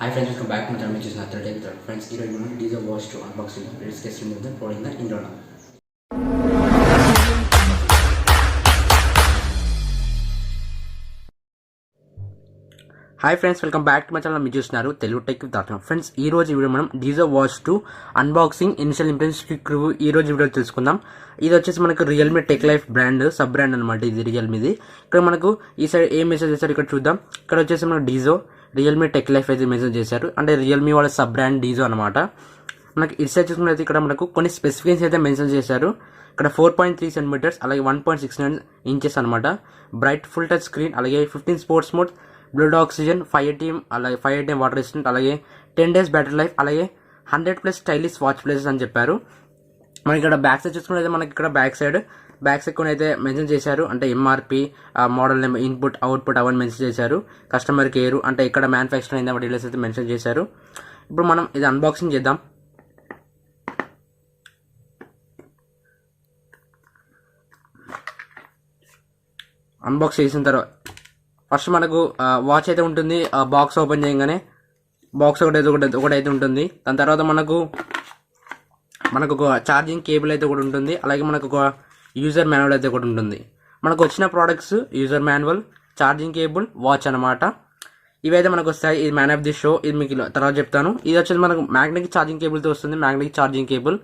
Hi friends, welcome back to my channel which is Nathal Day with friends. Here we will Dizo watch to unboxing the latest case in the following the intro now. Hi friends, welcome back to my channel. మీరు చూస్తున్నారు Telugu tech with Rajkumar. Friends ఈ రోజు video మనం Dijo watch 2 unboxing initial impressions quick review ఈ రోజు video తెలుసుకుందాం. ఇది వచ్చేసి మనకు Realme tech life brand sub brand అనమాట. ఇది రియల్మీది. ఇక్కడ మనకు ఈ సైడ్ ఏం మెసేజ్ చేశారు ఇక్కడ చూద్దాం. ఇక్కడ వచ్చేసి మనకు డీజో రియల్మీ టెక్ లైఫ్ అయితే మెసేజ్ చేశారు. అంటే రియల్మీ వాళ్ళ సబ్ బ్రాండ్ డీజో అనమాట. మనకి ఇటు సైడ్ చూసుకున్నట్లయితే ఇక్కడ మనకు కొన్ని స్పెసిఫికేషన్స్ అయితే మెన్షన్ చేశారు. ఇక్కడ 4.3 సెంటీమీటర్స్ అలాగే 1.69 ఇంచెస్ అనమాట. బ్రైట్ ఫుల్ టచ్ స్క్రీన్ అలాగే 15 స్పోర్ట్స్ మోడ్, బ్లడ్ ఆక్సిజన్, 5 అలాగే 5 ATM వాటర్ రెసిస్టెంట్, అలాగే 10 days బ్యాటరీ లైఫ్, అలాగే 100+ స్టైలిష్ వాచ్ ప్లేసెస్ అని చెప్పారు. మనకి ఇక్కడ బ్యాక్ సైడ్ చూసుకున్నట్లయితే మనకి ఇక్కడ బ్యాక్ సైడ్ కొన్ని అయితే మెన్షన్ చేశారు. అంటే MRP, model name, input, output అవన్నీ మెన్షన్ చేశారు. కస్టమర్ కేర్ అంటే ఇక్కడ మ్యానుఫ్యాక్చర్ అయింది డీటెయిల్స్ అయితే మెన్షన్ చేశారు. ఇప్పుడు మనం ఇది అన్బాక్సింగ్ చేద్దాం. అన్బాక్స్ చేసిన తర్వాత ఫస్ట్ మనకు వాచ్ అయితే ఉంటుంది. బాక్స్ ఓపెన్ చేయగానే బాక్స్ ఒకటైతే ఉంటుంది. దాని తర్వాత మనకు ఒక ఛార్జింగ్ కేబుల్ అయితే ఒకటి ఉంటుంది. అలాగే మనకు ఒక యూజర్ మాన్యువల్ అయితే ఒకటి ఉంటుంది. మనకు వచ్చిన products user manual, charging cable, watch అనమాట. ఇవైతే మనకు వస్తాయి. ఇది మ్యాన్ ఆఫ్ ది షో, ఇది మీకు తర్వాత చెప్తాను. ఇది వచ్చేసి మనకు మ్యాగ్నెటిక్ ఛార్జింగ్ కేబుల్తో వస్తుంది. మ్యాగ్నెటిక్ ఛార్జింగ్ కేబుల్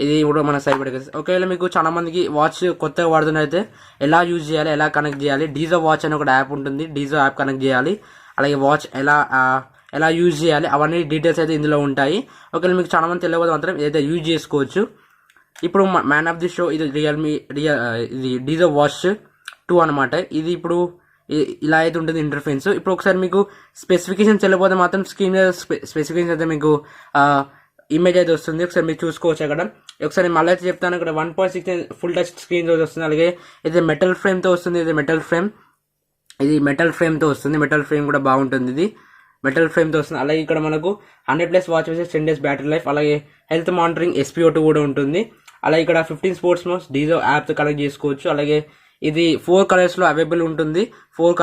ఇది కూడా మన సైడ్ పెట్టుకోవచ్చు. ఒకవేళ మీకు చాలా మందికి వాచ్ కొత్తగా వాడుతున్నైతే ఎలా యూజ్ చేయాలి, ఎలా కనెక్ట్ చేయాలి, డీజో వాచ్ అని ఒక యాప్ ఉంటుంది. డీజో యాప్ కనెక్ట్ చేయాలి. అలాగే వాచ్ ఎలా యూజ్ చేయాలి అవన్నీ డీటెయిల్స్ అయితే ఇందులో ఉంటాయి. ఒకవేళ మీకు చాలా మంది తెలియదు మాత్రం ఇదైతే యూజ్ చేసుకోవచ్చు. ఇప్పుడు మ్యాన్ ఆఫ్ ది షో ఇది ఇది డీజో వాచ్ 2 అనమాట. ఇది ఇప్పుడు ఇలా అయితే ఉంటుంది ఇంటర్ఫేస్. ఇప్పుడు ఒకసారి మీకు స్పెసిఫికేషన్ తెలియకపోతే మాత్రం స్క్రీన్ మీద స్పెసిఫికేషన్ అయితే మీకు ఇమేజ్ అయితే వస్తుంది. ఒకసారి మీరు చూసుకోవచ్చు. అక్కడ ఒకసారి మళ్ళీ అయితే చెప్తాను. ఇక్కడ 1.6 ఫుల్ టచ్ స్క్రీన్ తో వస్తుంది. అలాగే ఇది మెటల్ ఫ్రేమ్ తో వస్తుంది. ఇది మెటల్ ఫ్రేమ్ తో వస్తుంది. మెటల్ ఫ్రేమ్ కూడా బాగుంటుంది. ఇది మెటల్ ఫ్రేమ్ తో వస్తుంది. అలాగే ఇక్కడ మనకు 100+ watch faces, 10 days battery life, అలాగే హెల్త్ మానిటరింగ్, SpO2 కూడా ఉంటుంది. అలాగే ఇక్కడ 15 స్పోర్ట్స్ మోడ్స్ డీజో యాప్ తో కనెక్ట్ చేసుకోవచ్చు. అలాగే ఇది 4 కలర్స్ లో అవైలబుల్ ఉంటుంది. 4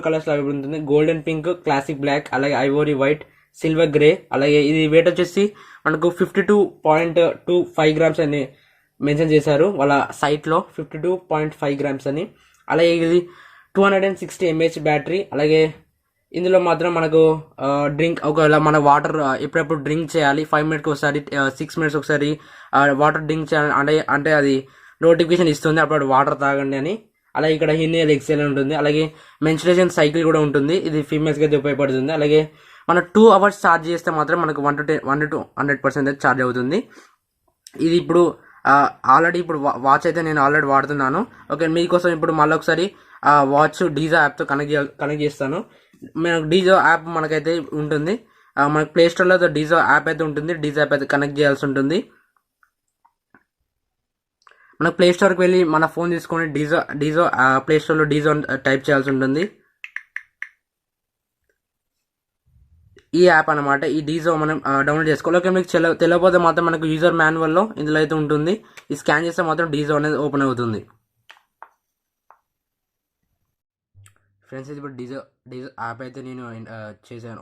కలర్స్ లో అవైలబుల్ ఉంటుంది. గోల్డెన్ పింక్, క్లాసిక్ బ్లాక్, అలాగే ఐవోరీ వైట్, సిల్వర్ గ్రే. అలాగే ఇది వెయిట్ వచ్చేసి మనకు 52.25 గ్రామ్స్ అని మెన్షన్ చేశారు వాళ్ళ సైట్ లో. 52.5 గ్రామ్స్ అని. అలాగే ఇది 260 mAh బ్యాటరీ. అలాగే ఇందులో మాత్రం మనకు డ్రింక్, ఒకవేళ మన వాటర్ ఎప్పుడెప్పుడు డ్రింక్ చేయాలి, 5 minutes ఒకసారి, 6 minutes ఒకసారి వాటర్ డ్రింక్ చేయాలి అంటే అది నోటిఫికేషన్ ఇస్తుంది, అప్పుడు వాటర్ తాగండి అని. అలాగే ఇక్కడ ఇన్హేల్ ఎక్సేల్ ఉంటుంది. అలాగే మెన్స్ట్రుయేషన్ సైకిల్ కూడా ఉంటుంది. ఇది ఫీమేల్స్కి అయితే ఉపయోగపడుతుంది. అలాగే మనం 2 hours ఛార్జ్ చేస్తే మాత్రం మనకు 1 to 100% అయితే ఛార్జ్ అవుతుంది. ఇది ఇప్పుడు ఆల్రెడీ ఇప్పుడు వాచ్ అయితే నేను ఆల్రెడీ వాడుతున్నాను. ఓకే, మీకోసం ఇప్పుడు మళ్ళీ ఒకసారి వాచ్ డీజో యాప్తో కనెక్ట్ చేస్తాను. మనకు డీజో యాప్ మనకైతే ఉంటుంది. మనకు ప్లే స్టోర్లో డీజో యాప్ అయితే ఉంటుంది. డీజో యాప్ అయితే కనెక్ట్ చేయాల్సి ఉంటుంది. మనకు ప్లే స్టోర్కి వెళ్ళి మన ఫోన్ తీసుకొని డీజో ప్లే స్టోర్లో డీజో టైప్ చేయాల్సి ఉంటుంది. ఈ యాప్ అనమాట. ఈ డీజో మనం డౌన్లోడ్ చేసుకోవాలి. ఓకే, మీకు తెలియకపోతే మాత్రం మనకు యూజర్ మాన్యువల్లో ఇందులో అయితే ఉంటుంది. ఈ స్కాన్ చేస్తే మాత్రం డీజో అనేది ఓపెన్ అవుతుంది. ఫ్రెండ్స్, ఇది ఇప్పుడు డీజో యాప్ అయితే నేను చేశాను.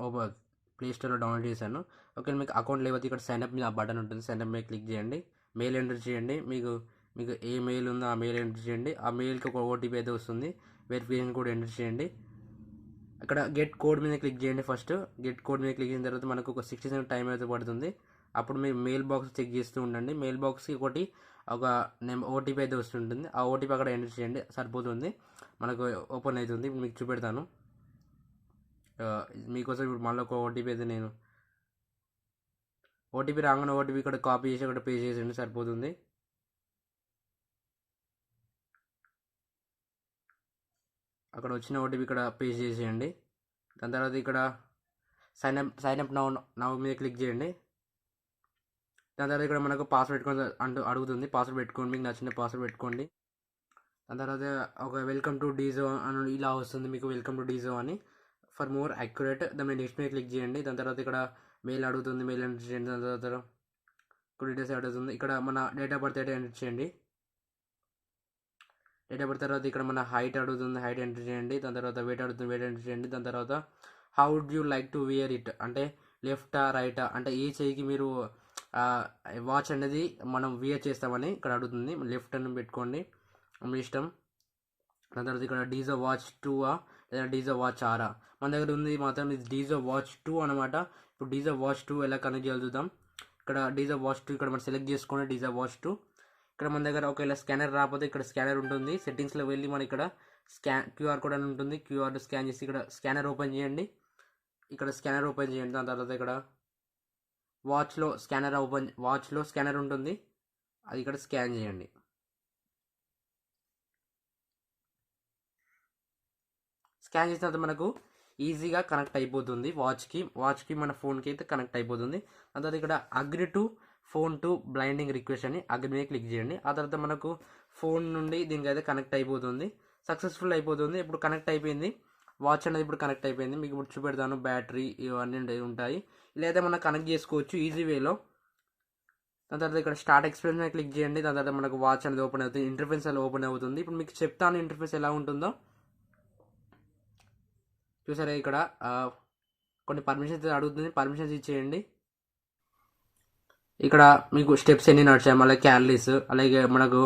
ప్లే స్టోర్లో డౌన్లోడ్ చేశాను. ఓకే, మీకు అకౌంట్ లేకపోతే ఇక్కడ సైన్అప్ మీద బటన్ ఉంటుంది. సైన్అప్ మీద క్లిక్ చేయండి. మెయిల్ ఎంటర్ చేయండి. మీకు ఏ మెయిల్ ఉందో ఆ మెయిల్ ఎంటర్ చేయండి. ఆ మెయిల్కి ఒక OTP అయితే వస్తుంది. వెరిఫికేషన్ కోడ్ ఎంటర్ చేయండి. అక్కడ గెట్ కోడ్ మీద క్లిక్ చేయండి. ఫస్ట్ గెట్ కోడ్ మీద క్లిక్ చేసిన తర్వాత మనకు ఒక 60 seconds టైం అయితే పడుతుంది. అప్పుడు మీరు మెయిల్ బాక్స్ చెక్ చేస్తూ ఉండండి. మెయిల్ బాక్స్కి ఒక OTP అయితే వస్తుంటుంది. ఆ OTP అక్కడ ఎంటర్ చేయండి, సరిపోతుంది. మనకు ఓపెన్ అవుతుంది. ఇప్పుడు మీకు చూపెడతాను. మీకోసం ఇప్పుడు మళ్ళీ ఒక OTP అయితే నేను OTP రాగానే OTP ఇక్కడ కాపీ చేసి అక్కడ పే చేసేయండి, సరిపోతుంది. అక్కడ వచ్చిన OTP ఇక్కడ పేస్ట్ చేసేయండి. దాని తర్వాత ఇక్కడ సైన్అప్ నౌ మీద క్లిక్ చేయండి. దాని తర్వాత ఇక్కడ మనకు పాస్వర్డ్ పెట్టుకోండి అడుగుతుంది. పాస్వర్డ్ పెట్టుకోండి, మీకు నచ్చిన పాస్వర్డ్ పెట్టుకోండి. దాని తర్వాత ఒక వెల్కమ్ టు డీజో అని ఇలా వస్తుంది మీకు, వెల్కమ్ టు డీజో అని. ఫర్ మోర్ యాక్యురేట్ దాని నెక్స్ట్ మీద క్లిక్ చేయండి. దాని తర్వాత ఇక్కడ మెయిల్ అడుగుతుంది, మెయిల్ ఎంటర్ చేయండి. దాని తర్వాత డీటెయిల్స్ అడుగుతుంది. ఇక్కడ మన డేట్ ఆఫ్ బర్త్ అయితే ఎంటర్ చేయండి. డేట్ ఆఫ్ బర్త్ తర్వాత ఇక్కడ మన హైట్ అడుగుతుంది, హైట్ ఎంటర్ చేయండి. దాని తర్వాత వెయిట్ అడుగుతుంది, వెయిట్ ఎంటర్ చేయండి. దాని తర్వాత how would you like to wear it అంటే లెఫ్టా రైటా అంటే ఏ చెయ్యికి మీరు వాచ్ అనేది మనం వియర్ చేస్తామని ఇక్కడ అడుగుతుంది. లెఫ్ట్ అని పెట్టుకోండి, మీ ఇష్టం. దాని తర్వాత ఇక్కడ డీజో వాచ్ 2 లేదా డీజో వాచ్ ఆరా. మన దగ్గర ఉంది మాత్రం ఇది డీజో వాచ్ 2 అనమాట. ఇప్పుడు డీజో వాచ్ 2 ఎలా కనెక్ట్ చేయాలి చూద్దాం. ఇక్కడ డీజో వాచ్ 2 ఇక్కడ మనం సెలెక్ట్ చేసుకోండి. డీజో వాచ్ 2 ఇక్కడ మన దగ్గర ఒకవేళ స్కానర్ రాకపోతే ఇక్కడ స్కానర్ ఉంటుంది. సెట్టింగ్స్లో వెళ్ళి మన ఇక్కడ క్యూఆర్ కోడ్ అని ఉంటుంది. క్యూఆర్ స్కాన్ చేసి ఇక్కడ స్కానర్ ఓపెన్ చేయండి. ఇక్కడ స్కానర్ ఓపెన్ చేయండి. దాని తర్వాత ఇక్కడ వాచ్లో స్కానర్ ఉంటుంది, అది ఇక్కడ స్కాన్ చేయండి. స్కాన్ చేసిన తర్వాత మనకు ఈజీగా కనెక్ట్ అయిపోతుంది. వాచ్కి మన ఫోన్కి అయితే కనెక్ట్ అయిపోతుంది. దాని తర్వాత ఇక్కడ agree to phone to blinding request అని అగ్రి మీద క్లిక్ చేయండి. ఆ తర్వాత మనకు ఫోన్ నుండి దీనికి అయితే కనెక్ట్ అయిపోతుంది, సక్సెస్ఫుల్ అయిపోతుంది. ఇప్పుడు కనెక్ట్ అయిపోయింది, వాచ్ అనేది ఇప్పుడు కనెక్ట్ అయిపోయింది. మీకు ఇప్పుడు చూపెడతాను. బ్యాటరీ ఇవన్నీ ఉంటాయి, ఇలా అయితే మనం కనెక్ట్ చేసుకోవచ్చు ఈజీ వేలో. దాని తర్వాత ఇక్కడ స్టార్ట్ ఎక్స్పీరియన్స్ మీద క్లిక్ చేయండి. దాని తర్వాత మనకు వాచ్ అనేది ఓపెన్ అవుతుంది, ఇంటర్ఫేస్ అనేది ఓపెన్ అవుతుంది. ఇప్పుడు మీకు చెప్తాను ఇంటర్ఫేస్ ఎలా ఉంటుందో. చూసారా ఇక్కడ కొన్ని పర్మిషన్స్ అడుగుతుంది, పర్మిషన్స్ ఇచ్చేయండి. ఇక్కడ మీకు స్టెప్స్ ఎన్ని నడిచాయి, అలాగే క్యాలరీస్, అలాగే మనకు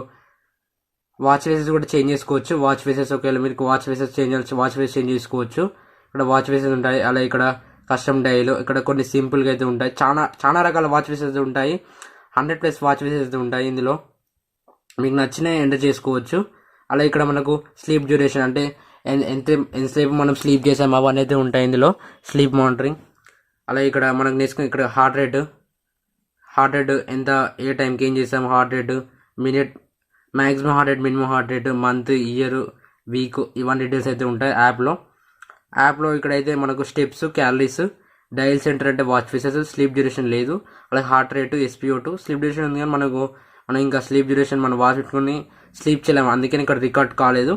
వాచ్ ఫేసెస్ కూడా చేంజ్ చేసుకోవచ్చు. వాచ్ ఫేసెస్ ఒకవేళ మీకు వాచ్ ఫేసెస్ చేంజ్ చేసుకోవచ్చు. ఇక్కడ వాచ్ ఫేసెస్ ఉంటాయి, అలాగే ఇక్కడ కస్టమ్ డైలు, ఇక్కడ కొన్ని సింపుల్గా అయితే ఉంటాయి. చాలా రకాల వాచ్ ఫేసెస్ ఉంటాయి. 100+ వాచ్ ఫేసెస్ అయితే ఉంటాయి. ఇందులో మీకు నచ్చినవి ఎంటర్ చేసుకోవచ్చు. అలాగే ఇక్కడ మనకు స్లీప్ డ్యూరేషన్ అంటే ఎంతసేపు మనం స్లీప్ చేసాము అవన్నీ అయితే ఉంటాయి ఇందులో, స్లీప్ మానిటరింగ్. అలాగే ఇక్కడ మనకు నేర్చుకుని ఇక్కడ హార్ట్ రేట్ ఎంత, ఏ టైంకి ఏం చేసాము, heart rate, minute, maximum heart rate, minimum heart rate, month, year, week, ఇవన్నీ డీటెయిల్స్ అయితే ఉంటాయి యాప్లో. ఇక్కడైతే మనకు స్టెప్స్, క్యాలరీస్, డయల్ సెంటర్ అంటే వాచ్ ఫేసెస్, స్లీప్ డ్యూరేషన్ లేదు, అలాగే heart rate, SpO2. Sleep duration ఉంది కానీ మనం ఇంకా స్లీప్ డ్యూరేషన్ మనం వాచ్ పెట్టుకుని స్లీప్ చేయలేము, అందుకని ఇక్కడ రికార్డ్ కాలేదు.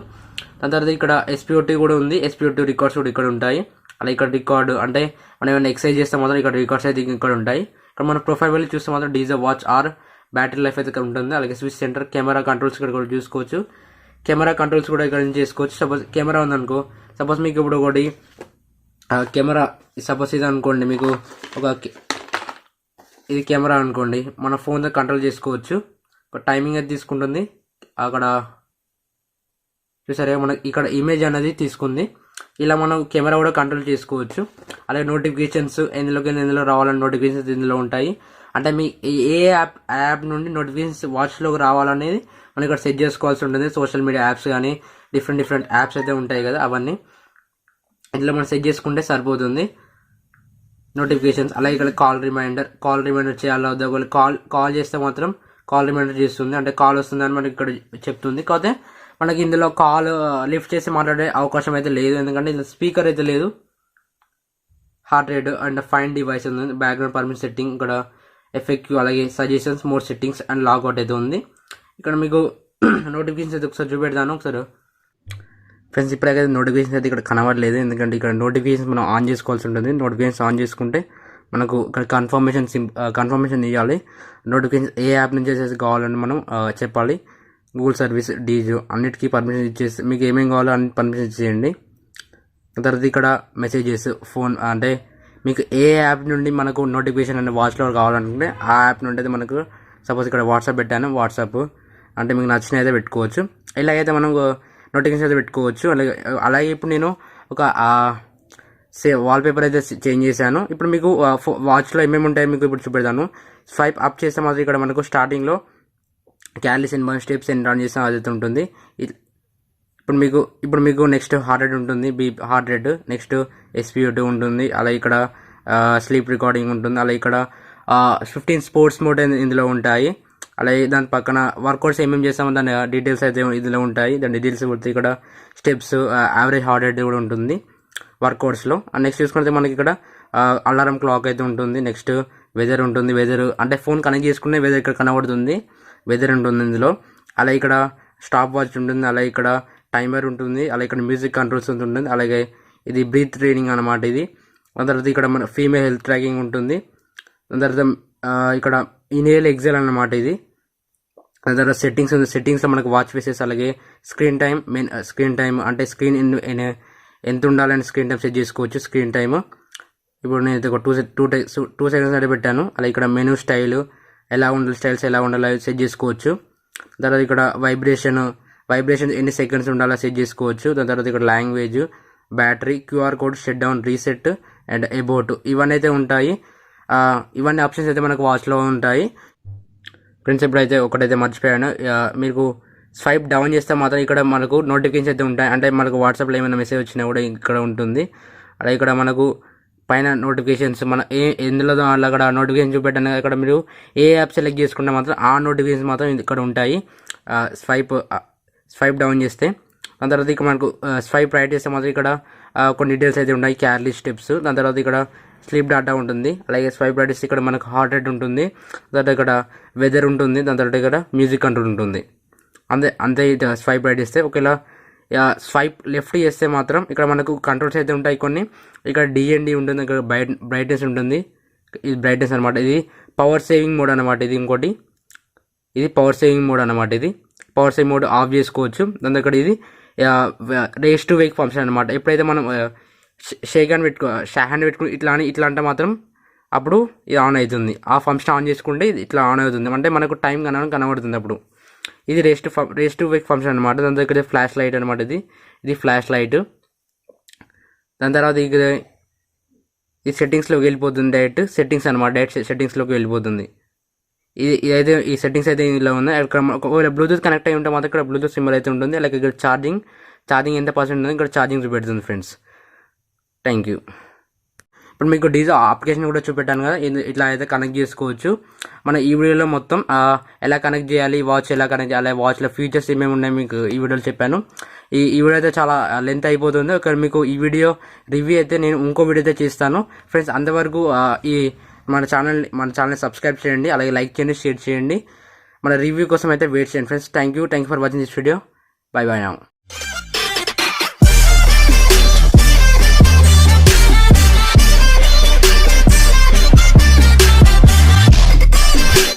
దాని తర్వాత ఇక్కడ SpO2 కూడా ఉంది, SpO2 రికార్డ్స్ కూడా ఇక్కడ ఉంటాయి. అలా ఇక్కడ రికార్డు అంటే మనం ఏమైనా ఎక్సర్సైజ్ చేస్తే మాత్రం ఇక్కడ రికార్డ్స్ అయితే ఇక్కడ ఉంటాయి. ఇక్కడ మన ప్రొఫైల్ వెళ్ళి చూస్తే మాత్రం Dizo watch R battery life అయితే ఇక్కడ ఉంటుంది. అలాగే స్విచ్ సెంటర్, కెమెరా కంట్రోల్స్ ఇక్కడ కూడా చూసుకోవచ్చు. కెమెరా కంట్రోల్స్ కూడా ఇక్కడ నుంచి చేసుకోవచ్చు. సపోజ్ కెమెరా ఉందనుకో, సపోజ్ మీకు ఇప్పుడు ఒకటి కెమెరా, సపోజ్ ఇది అనుకోండి, మీకు ఇది కెమెరా అనుకోండి, మన ఫోన్తో కంట్రోల్ చేసుకోవచ్చు. ఒక టైమింగ్ అయితే తీసుకుంటుంది. అక్కడ చూసారే మనకి ఇక్కడ ఇమేజ్ అనేది తీసుకుంది. ఇలా మనం కెమెరా కూడా కంట్రోల్ చేసుకోవచ్చు. అలాగే నోటిఫికేషన్స్ ఎందులో రావాలని నోటిఫికేషన్స్ ఇందులో ఉంటాయి. అంటే మీ ఏ యాప్ నుండి నోటిఫికేషన్స్ వాచ్లోకి రావాలనేది మనం ఇక్కడ సెట్ చేసుకోవాల్సి ఉంటుంది. సోషల్ మీడియా యాప్స్ కానీ డిఫరెంట్ యాప్స్ అయితే ఉంటాయి కదా, అవన్నీ ఇందులో మనం సెట్ చేసుకుంటే సరిపోతుంది. నోటిఫికేషన్స్, అలాగే ఇక్కడ కాల్ రిమైండర్ చేయాలి వద్దా, కాల్ చేస్తే మాత్రం కాల్ రిమైండర్ చేస్తుంది, అంటే కాల్ వస్తుందని మనకి ఇక్కడ చెప్తుంది. కాకపోతే మనకి ఇందులో కాల్ లిఫ్ట్ చేసి మాట్లాడే అవకాశం అయితే లేదు, ఎందుకంటే ఇందులో స్పీకర్ అయితే లేదు. Heart rate and find device ఉంది, బ్యాక్గ్రౌండ్ పర్మిషన్ సెట్టింగ్, ఇక్కడ FAQ, అలాగే suggestions, more settings and logout అయితే ఉంది. ఇక్కడ మీకు నోటిఫికేషన్స్ అయితే ఒకసారి చూపెడతాను. ఒకసారి ఫ్రెండ్స్, ఇప్పుడైతే నోటిఫికేషన్స్ అయితే ఇక్కడ కనబడలేదు, ఎందుకంటే ఇక్కడ నోటిఫికేషన్స్ మనం ఆన్ చేసుకోవాల్సి ఉంటుంది. నోటిఫికేషన్స్ ఆన్ చేసుకుంటే మనకు ఇక్కడ కన్ఫర్మేషన్ ఇవ్వాలి. నోటిఫికేషన్ ఏ యాప్ నుంచి వచ్చేసి కావాలని మనం చెప్పాలి. గూగుల్ సర్వీస్, డీజో అన్నిటికీ పర్మిషన్ ఇచ్చేసి మీకు ఏమేమి కావాలో అన్ని పర్మిషన్ ఇచ్చేయండి. తర్వాత ఇక్కడ మెసేజెస్, ఫోన్ అంటే మీకు ఏ యాప్ నుండి మనకు నోటిఫికేషన్ అనే వాచ్లో కావాలనుకుంటే ఆ యాప్ నుండి అయితే మనకు, సపోజ్ ఇక్కడ వాట్సాప్ పెట్టాను, వాట్సాప్ అంటే మీకు నచ్చిన అయితే పెట్టుకోవచ్చు. ఇలాగైతే మనం నోటిఫికేషన్ అయితే పెట్టుకోవచ్చు. అలాగే ఇప్పుడు నేను ఒక వాల్పేపర్ అయితే చేంజ్ చేశాను. ఇప్పుడు మీకు వాచ్లో ఏమేమి ఉంటాయో మీకు ఇప్పుడు చూపెడతాను. స్వైప్ అప్ చేస్తే మాత్రం ఇక్కడ మనకు స్టార్టింగ్లో క్యాలరీస్ ఎన్ని, స్టెప్స్ ఎన్ని రన్ చేస్తాం అదైతే ఉంటుంది. ఇప్పుడు మీకు నెక్స్ట్ హార్ట్ రేట్ ఉంటుంది, హార్ట్ రేట్, నెక్స్ట్ SpO2 ఉంటుంది, అలాగే ఇక్కడ స్లీప్ రికార్డింగ్ ఉంటుంది, అలాగే ఇక్కడ 15 స్పోర్ట్స్ మోడ్ ఇందులో ఉంటాయి. అలాగే దాని పక్కన వర్కౌట్స్ ఏమేమి చేస్తామో దాని డీటెయిల్స్ అయితే ఇందులో ఉంటాయి. దాని డీటెయిల్స్ కొడితే ఇక్కడ స్టెప్స్, యావరేజ్ హార్ట్ రేట్ కూడా ఉంటుంది వర్కౌట్స్లో. నెక్స్ట్ చూసుకుంటే మనకి ఇక్కడ అలారం క్లాక్ అయితే ఉంటుంది. నెక్స్ట్ వెదర్ ఉంటుంది, వెదర్ అంటే ఫోన్ కనెక్ట్ చేసుకునే వెదర్ ఇక్కడ కనబడుతుంది, వెదర్ ఉంటుంది ఇందులో. అలాగే ఇక్కడ స్టాప్ వాచ్ ఉంటుంది, అలాగే ఇక్కడ టైమర్ ఉంటుంది, అలాగే ఇక్కడ మ్యూజిక్ కంట్రోల్స్ ఉంటుంది, అలాగే ఇది బ్రీత్ ట్రైనింగ్ అనమాట ఇది. దాని తర్వాత ఇక్కడ మన ఫీమేల్ హెల్త్ ట్రాకింగ్ ఉంటుంది. దాని తర్వాత ఇక్కడ ఇన్హేల్ ఎగ్జేల్ అన్నమాట ఇది. దాని తర్వాత సెట్టింగ్స్ ఉంది, సెట్టింగ్స్లో మనకు వాచ్ ఫేసెస్, అలాగే స్క్రీన్ టైం అంటే స్క్రీన్ ఎంత ఉండాలని స్క్రీన్ టైం సెట్ చేసుకోవచ్చు. స్క్రీన్ టైమ్ ఇప్పుడు నేను ఒక టూ సెకండ్స్ అయితే పెట్టాను. అలా ఇక్కడ మెనూ స్టైల్ ఎలా ఉండాలి, స్టైల్స్ ఎలా ఉండాలో సెట్ చేసుకోవచ్చు. తర్వాత ఇక్కడ వైబ్రేషన్ ఎన్ని సెకండ్స్ ఉండాలో సెట్ చేసుకోవచ్చు. దాని తర్వాత ఇక్కడ language, battery, QR code, shut down, reset and about ఇవన్నీ అయితే ఉంటాయి. ఇవన్నీ ఆప్షన్స్ అయితే మనకు వాచ్లో ఉంటాయి. ఫ్రెండ్స్ ఇప్పుడైతే ఒకటైతే మర్చిపోయాను, మీకు స్వైప్ డౌన్ చేస్తే మాత్రం ఇక్కడ మనకు నోటిఫికేషన్స్ అయితే ఉంటాయి. అంటే మనకు వాట్సాప్లో ఏమైనా మెసేజ్ వచ్చినా కూడా ఇక్కడ ఉంటుంది. అలా ఇక్కడ మనకు పైన నోటిఫికేషన్స్ మన ఎందులో అక్కడ నోటిఫికేషన్ చూపెట్టాను. ఇక్కడ మీరు ఏ యాప్ సెలెక్ట్ చేసుకుంటే మాత్రం ఆ నోటిఫికేషన్స్ మాత్రం ఇక్కడ ఉంటాయి స్వైప్ డౌన్ చేస్తే. దాని తర్వాత ఇక్కడ మనకు స్వైప్ రైట్ చేస్తే మాత్రం ఇక్కడ కొన్ని డీటెయిల్స్ అయితే ఉంటాయి, క్యార్లీ స్టెప్స్. దాని తర్వాత ఇక్కడ స్లీప్ డేటా ఉంటుంది. అలాగే స్వైప్ రైట్ చేస్తే ఇక్కడ మనకు హార్ట్ రేట్ ఉంటుంది. దాని తర్వాత ఇక్కడ వెదర్ ఉంటుంది. దాని తర్వాత ఇక్కడ మ్యూజిక్ కంట్రోల్ ఉంటుంది. అంతే స్వైప్ రైట్ చేస్తే. ఒకవేళ స్వైప్ లెఫ్ట్ చేస్తే మాత్రం ఇక్కడ మనకు కంట్రోల్స్ అయితే ఉంటాయి కొన్ని. ఇక్కడ డిఎన్డి ఉంటుంది, ఇక్కడ బ్రైట్నెస్ ఉంటుంది. ఇది బ్రైట్నెస్ అనమాట. ఇది పవర్ సేవింగ్ మోడ్ అనమాట. ఇది పవర్ సేవింగ్ మోడ్ అనమాట. ఇది పవర్ సేవింగ్ మోడ్ ఆఫ్ చేసుకోవచ్చు. దాని ఇక్కడ ఇది రేస్ టు వేక్ ఫంక్షన్ అనమాట. ఎప్పుడైతే మనం హ్యాండ్ పెట్టుకుని ఇట్లా అంటే మాత్రం అప్పుడు ఇది ఆన్ అవుతుంది. ఆ ఫంక్షన్ ఆన్ చేసుకుంటే ఇది ఇట్లా ఆన్ అవుతుంది. అంటే మనకు టైం కనబడుతుంది అప్పుడు. ఇది రేస్ టు వేక్ ఫంక్షన్ అనమాట. దాని దగ్గర ఫ్లాష్ లైట్ అనమాట. ఇది ఫ్లాష్ లైట్. దాని తర్వాత ఇది సెట్టింగ్స్లోకి వెళ్ళిపోతుంది. డైరెక్ట్ సెట్టింగ్స్ అనమాట. డైరెక్ట్ సెట్టింగ్స్లోకి వెళ్ళిపోతుంది. ఇదైతే ఈ సెట్టింగ్స్ అయితే ఇలా ఉంది. ఇక్కడ ఒకవేళ బ్లూటూత్ కనెక్ట్ అయి ఉంటే మాత్రం ఇక్కడ బ్లూటూత్ సింబల్ అయితే ఉంటుంది. అలాగే ఇక్కడ ఛార్జింగ్ ఎంత పర్సెంట్ ఉంటుంది, ఇక్కడ ఛార్జింగ్ చూపెడుతుంది ఫ్రెండ్స్. Thank you. ఇప్పుడు మీకు డీజో అప్లికేషన్ కూడా చూపెట్టాను కదా, ఇట్లా అయితే కనెక్ట్ చేసుకోవచ్చు. మన ఈ వీడియోలో మొత్తం ఎలా కనెక్ట్ చేయాలి, వాచ్ ఎలా కనెక్ట్ చేయాలి, వాచ్లో ఫీచర్స్ ఏమేమి ఉన్నాయి మీకు ఈ వీడియోలో చెప్పాను. ఈ వీడియో అయితే చాలా లెంత్ అయిపోతుంది. ఒకవేళ మీకు ఈ వీడియో రివ్యూ అయితే నేను ఇంకో వీడియో అయితే చేస్తాను ఫ్రెండ్స్. అంతవరకు మన ఛానల్ని సబ్స్క్రైబ్ చేయండి, అలాగే లైక్ చేయండి, షేర్ చేయండి. మన రివ్యూ కోసం అయితే వెయిట్ చేయండి friends. Thank you for watching this video. By now.